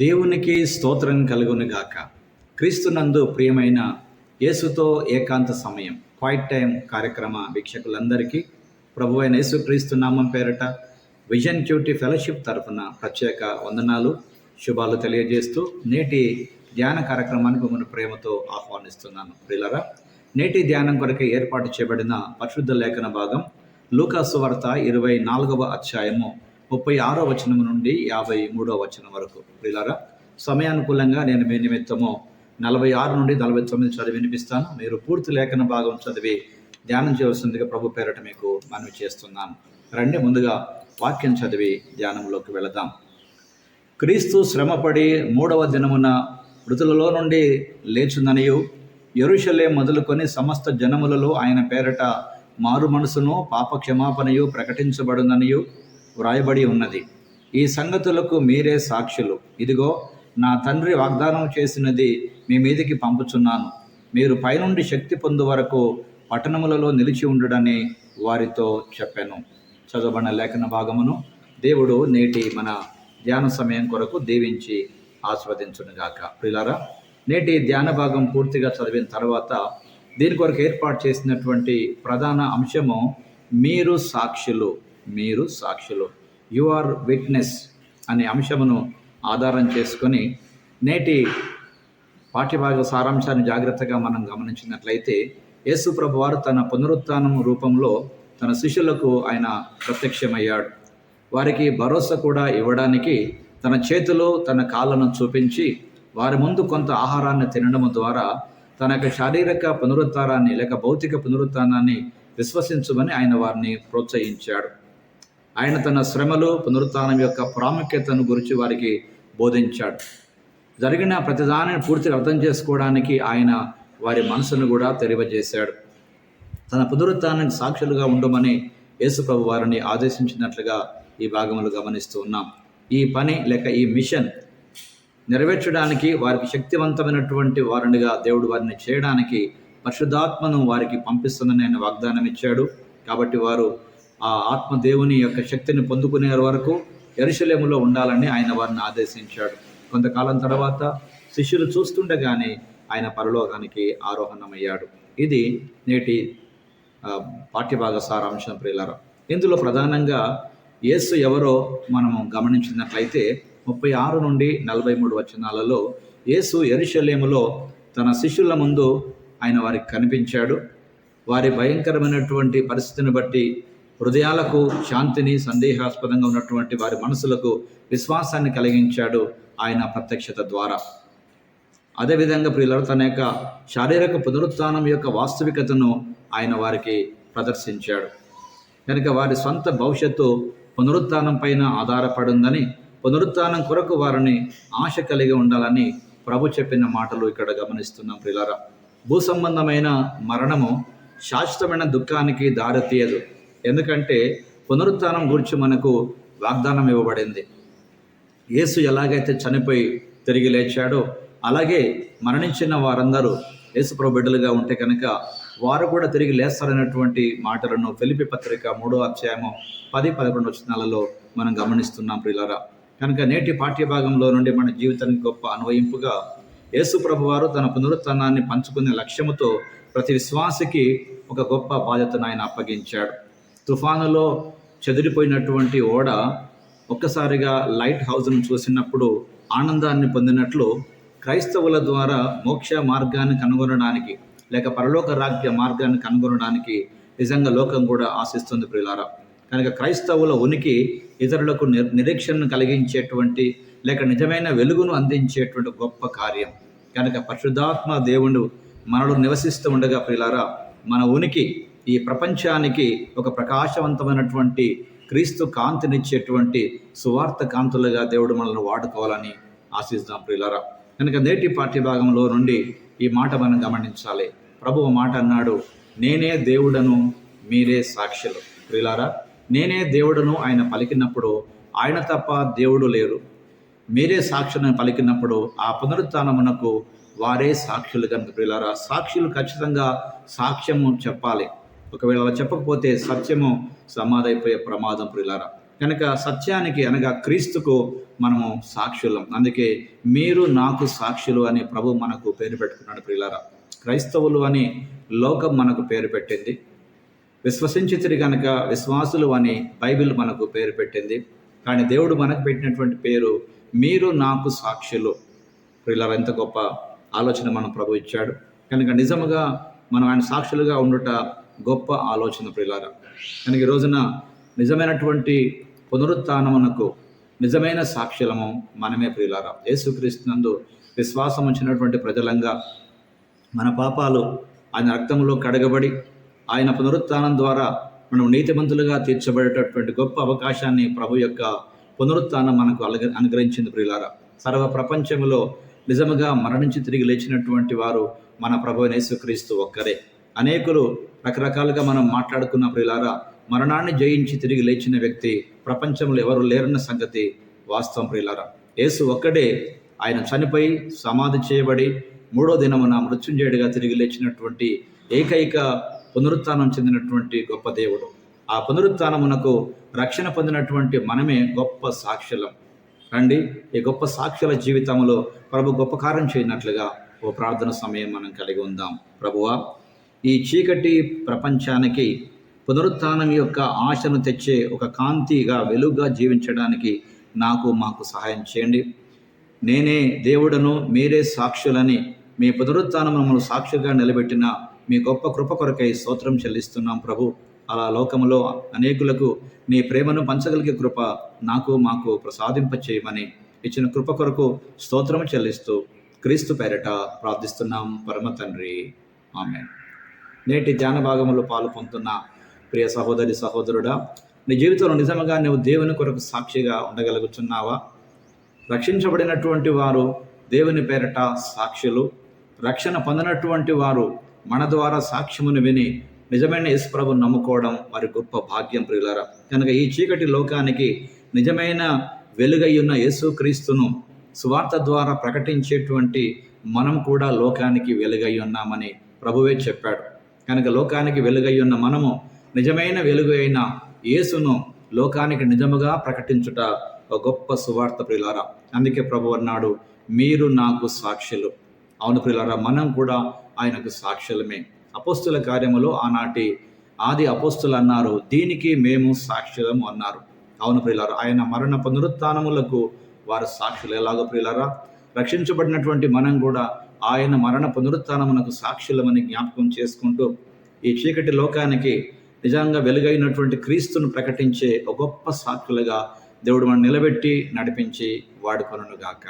దేవునికి స్తోత్రం కలుగును గాక. క్రీస్తునందు ప్రియమైన యేసుతో ఏకాంత సమయం క్వైట్ టైం కార్యక్రమ వీక్షకులందరికీ ప్రభువైన యేసుక్రీస్తు నామం పేరట విజన్ క్యూటీ ఫెలోషిప్ తరఫున ప్రత్యేక వందనాలు, శుభాలు తెలియజేస్తూ నేటి ధ్యాన కార్యక్రమానికి మిమ్మల్ని ప్రేమతో ఆహ్వానిస్తున్నాను. ప్రియులారా, నేటి ధ్యానం కొరకు ఏర్పాటు చేయబడిన పరిశుద్ధ లేఖన భాగం లూకా సువార్త 24వ అధ్యాయము 36వ వచనం నుండి 53వ వచనం వరకు. ప్రియులారా, సమయానుకూలంగా నేను మీ నిమిత్తము 46 నుండి 49 చదివి వినిపిస్తాను. మీరు పూర్తి లేఖన భాగం చదివి ధ్యానం చేయవలసిందిగా ప్రభు పేరట మీకు మనవి చేస్తున్నాను. రండి, ముందుగా వాక్యం చదివి ధ్యానంలోకి వెళదాం. క్రీస్తు శ్రమపడి 3వ దినమున మృతులలో నుండి లేచుననియు, యెరూషలేము మొదలుకొని సమస్త జనములలో ఆయన పేరట మారు మనసును పాపక్షమాపణయు ప్రకటించబడుననియు వ్రాయబడి ఉన్నది. ఈ సంగతులకు మీరే సాక్షులు. ఇదిగో, నా తండ్రి వాగ్దానం చేసినది మీ మీదికి పంపుచున్నాను. మీరు పైనుండి శక్తి పొందు వరకు పట్టణములలో నిలిచి ఉండుడని వారితో చెప్పాను. చదవబడిన లేఖన భాగమును దేవుడు నేటి మన ధ్యాన సమయం కొరకు దీవించి ఆస్వాదించునుగాక. ప్రియులారా, నేటి ధ్యాన భాగం పూర్తిగా చదివిన తర్వాత దీని కొరకు ఏర్పాటు చేసినటువంటి ప్రధాన అంశము మీరు సాక్షులు. మీరు సాక్షులు, యు ఆర్ విట్నెస్ అనే అంశమును ఆధారం చేసుకొని నేటి పాఠ్యభాగ సారాంశాన్ని జాగ్రత్తగా మనం గమనించినట్లయితే, యేసు ప్రభు వారు తన పునరుత్థానం రూపంలో తన శిష్యులకు ఆయన ప్రత్యక్షమయ్యాడు. వారికి భరోసా కూడా ఇవ్వడానికి తన చేతులు తన కాళ్ళను చూపించి వారి ముందు కొంత ఆహారాన్ని తినడం ద్వారా తన యొక్క శారీరక పునరుద్ధారాన్ని లేక భౌతిక పునరుత్థానాన్ని విశ్వసించమని ఆయన వారిని ప్రోత్సహించాడు. ఆయన తన శ్రమలు, పునరుత్థానం యొక్క ప్రాముఖ్యతను గురించి వారికి బోధించాడు. జరిగిన ప్రతిదానిని పూర్తిగా అర్థం చేసుకోవడానికి ఆయన వారి మనసును కూడా తెరవజేశాడు. తన పునరుత్థానానికి సాక్షులుగా ఉండమని యేసు ప్రభు వారిని ఆదేశించినట్లుగా ఈ భాగములు గమనిస్తూ ఉన్నాం. ఈ పని లేక ఈ మిషన్ నెరవేర్చడానికి వారికి శక్తివంతమైనటువంటి వారినిగా దేవుడు వారిని చేయడానికి పరిశుద్ధాత్మను వారికి పంపిస్తుందని ఆయన వాగ్దానం ఇచ్చాడు. కాబట్టి వారు ఆ ఆత్మ దేవుని యొక్క శక్తిని పొందుకునే వరకు యెరూషలేములో ఉండాలని ఆయన వారిని ఆదేశించాడు. కొంతకాలం తర్వాత శిష్యులు చూస్తుండగానే ఆయన పరలోకానికి ఆరోహణమయ్యాడు. ఇది నేటి పాఠ్యభాగ సారాంశం. ప్రియులారా, ఇందులో ప్రధానంగా యేసు ఎవరో మనము గమనించినట్లయితే 36 నుండి 43 వచనాలలో యేసు యెరూషలేములో తన శిష్యుల ముందు ఆయన వారికి కనిపించాడు. వారి భయంకరమైనటువంటి పరిస్థితిని బట్టి హృదయాలకు శాంతిని, సందేహాస్పదంగా ఉన్నటువంటి వారి మనసులకు విశ్వాసాన్ని కలిగించాడు ఆయన ప్రత్యక్షత ద్వారా. అదేవిధంగా ప్రియులారా, తన యొక్క శారీరక పునరుత్థానం యొక్క వాస్తవికతను ఆయన వారికి ప్రదర్శించాడు. కనుక వారి సొంత భవిష్యత్తు పునరుత్థానం పైన ఆధారపడిందని, పునరుత్థానం కొరకు వారిని ఆశ కలిగి ఉండాలని ప్రభు చెప్పిన మాటలు ఇక్కడ గమనిస్తున్నాం. ప్రియులారా, భూ సంబంధమైన మరణము శాశ్వతమైన దుఃఖానికి దారితీయదు. ఎందుకంటే పునరుత్థానం గురించి మనకు వాగ్దానం ఇవ్వబడింది. యేసు ఎలాగైతే చనిపోయి తిరిగి లేచాడో అలాగే మరణించిన వారందరూ యేసు ప్రభు బిడ్డలుగా ఉంటే కనుక వారు కూడా తిరిగి లేస్తారనేటువంటి మాటలను ఫిలిప్పీ పత్రిక 3వ అధ్యాయము 10-11 వచనాలలో మనం గమనిస్తున్నాం. ప్రియులారా, కనుక నేటి పాఠ్యభాగంలో నుండి మన జీవితానికి గొప్ప అన్వయింపుగా యేసు ప్రభు వారు తన పునరుత్థానాన్ని పంచుకునే లక్ష్యముతో ప్రతి విశ్వాసికి ఒక గొప్ప బాధ్యతను ఆయన అప్పగించాడు. తుఫానులో చెదిరిపోయినటువంటి ఓడ ఒక్కసారిగా లైట్ హౌస్ను చూసినప్పుడు ఆనందాన్ని పొందినట్లు క్రైస్తవుల ద్వారా మోక్ష మార్గాన్ని కనుగొనడానికి లేక పరలోక రాజ్య మార్గాన్ని కనుగొనడానికి నిజంగా లోకం కూడా ఆశిస్తుంది. ప్రియులారా, కనుక క్రైస్తవుల ఉనికి ఇతరులకు నిరీక్షణను కలిగించేటువంటి లేక నిజమైన వెలుగును అందించేటువంటి గొప్ప కార్యం. కనుక పరిశుద్ధాత్మ దేవుడు మనలో నివసిస్తూ ఉండగా ప్రియులారా, మన ఉనికి ఈ ప్రపంచానికి ఒక ప్రకాశవంతమైనటువంటి క్రీస్తు కాంతినిచ్చేటువంటి సువార్త కాంతులుగా దేవుడు మనల్ని వాడుకోవాలని ఆశిస్తాం. ప్రియులారా, కనుక నేటి పాఠ్యభాగంలో నుండి ఈ మాట మనం గమనించాలి. ప్రభువు మాట అన్నాడు, నేనే దేవుడను, మీరే సాక్షులు. ప్రియులారా, నేనే దేవుడను ఆయన పలికినప్పుడు ఆయన తప్ప దేవుడు లేరు. మీరే సాక్షులను పలికినప్పుడు ఆ పునరుత్థానమునకు వారే సాక్షులు. కనుక ప్రియులారా, సాక్షులు ఖచ్చితంగా సాక్ష్యము చెప్పాలి. ఒకవేళ అలా చెప్పకపోతే సత్యము సమాధైపోయే ప్రమాదం. ప్రియులారా, కనుక సత్యానికి అనగా క్రీస్తుకు మనము సాక్షులం. అందుకే మీరు నాకు సాక్షులు అని ప్రభు మనకు పేరు పెట్టుకున్నాడు. ప్రియులారా, క్రైస్తవులు అని లోకం మనకు పేరు పెట్టింది. విశ్వసించితిరి కనుక విశ్వాసులు అని బైబిల్ మనకు పేరు పెట్టింది. కానీ దేవుడు మనకు పెట్టినటువంటి పేరు మీరు నాకు సాక్షులు. ప్రియులారా, ఎంత గొప్ప ఆలోచన మనం ప్రభు ఇచ్చాడు. కనుక నిజముగా మనం ఆయన సాక్షులుగా ఉండుట గొప్ప ఆలోచన. ప్రియులారా, కనుక ఈ రోజున నిజమైనటువంటి పునరుత్థానమునకు నిజమైన సాక్షులము మనమే. ప్రియులారా, యేసుక్రీస్తునందు విశ్వాసం ఉంచినటువంటి ప్రజలంగా మన పాపాలు ఆయన రక్తంలో కడగబడి ఆయన పునరుత్థానం ద్వారా మనం నీతిమంతులుగా తీర్చబడేటటువంటి గొప్ప అవకాశాన్ని ప్రభు యొక్క పునరుత్థానం మనకు అనుగ్రహించింది. ప్రియులారా, సర్వ ప్రపంచంలో నిజముగా మరణించి తిరిగి లేచినటువంటి వారు మన ప్రభు యేసుక్రీస్తు ఒక్కరే. అనేకులు రకరకాలుగా మనం మాట్లాడుకున్న ప్రియులారా, మరణాన్ని జయించి తిరిగి లేచిన వ్యక్తి ప్రపంచంలో ఎవరు లేరన్న సంగతి వాస్తవం. ప్రియులారా, యేసు ఒక్కడే ఆయన చనిపోయి సమాధి చేయబడి మూడో దినమున మృత్యుంజయుడిగా తిరిగి లేచినటువంటి ఏకైక పునరుత్థానం చెందినటువంటి గొప్ప దేవుడు. ఆ పునరుత్థానమునకు రక్షణ పొందినటువంటి మనమే గొప్ప సాక్షులం. రండి, ఈ గొప్ప సాక్షుల జీవితంలో ప్రభు గొప్ప కార్యం చేయనట్లుగా ఓ ప్రార్థన సమయం మనం కలిగి ఉందాం. ప్రభువా, ఈ చీకటి ప్రపంచానికి పునరుత్థానం యొక్క ఆశను తెచ్చే ఒక కాంతిగా వెలుగుగా జీవించడానికి మాకు సహాయం చేయండి. నేనే దేవుడను, మీరే సాక్షులని మీ పునరుత్థానం మమ్మల్ని సాక్షిగా నిలబెట్టిన మీ గొప్ప కృప కొరకై స్తోత్రం చెల్లిస్తున్నాం ప్రభు. అలా లోకములో అనేకులకు నీ ప్రేమను పంచగలిగే కృప మాకు ప్రసాదింప చేయమని ఇచ్చిన కృప కొరకు స్తోత్రం చెల్లిస్తూ క్రీస్తు పేరట ప్రార్థిస్తున్నాం పరమ తండ్రి, ఆమేన్. నేటి ధ్యాన భాగంలో పాలు పొందుతున్న ప్రియ సహోదరి సహోదరుడా, నీ జీవితంలో నిజంగా నువ్వు దేవుని కొరకు సాక్షిగా ఉండగలుగుతున్నావా? రక్షించబడినటువంటి వారు దేవుని పేరట సాక్షులు. రక్షణ పొందినటువంటి వారు మన ద్వారా సాక్ష్యమును విని నిజమైన యేసుప్రభుని నమ్ముకోవడం వారి గొప్ప భాగ్యం. ప్రియులారా, కనుక ఈ చీకటి లోకానికి నిజమైన వెలుగై ఉన్న యేసుక్రీస్తును సువార్త ద్వారా ప్రకటించేటువంటి మనం కూడా లోకానికి వెలుగై ఉన్నామని ప్రభువే చెప్పాడు. కనుక లోకానికి వెలుగై ఉన్న మనము నిజమైన వెలుగు అయిన యేసును లోకానికి నిజముగా ప్రకటించుట ఒక గొప్ప సువార్త. ప్రియులారా, అందుకే ప్రభు అన్నాడు, మీరు నాకు సాక్షులు. అవును ప్రియులారా, మనం కూడా ఆయనకు సాక్షులమే. అపోస్తుల కార్యములో ఆనాటి ఆది అపోస్తులు అన్నారు, దీనికి మేము సాక్షులము అన్నారు. అవును ప్రియులారా, ఆయన మరణ పునరుత్థానములకు వారు సాక్షులు. ఎలాగో ప్రియులారా, రక్షించబడినటువంటి మనం కూడా ఆయన మరణ పునరుత్థానమునకు సాక్షులమని జ్ఞాపకం చేసుకుంటూ ఈ చీకటి లోకానికి నిజంగా వెలుగైనటువంటి క్రీస్తును ప్రకటించే ఒక గొప్ప సాక్షులుగా దేవుడు మనం నిలబెట్టి నడిపించి వాడుకొనుగాక.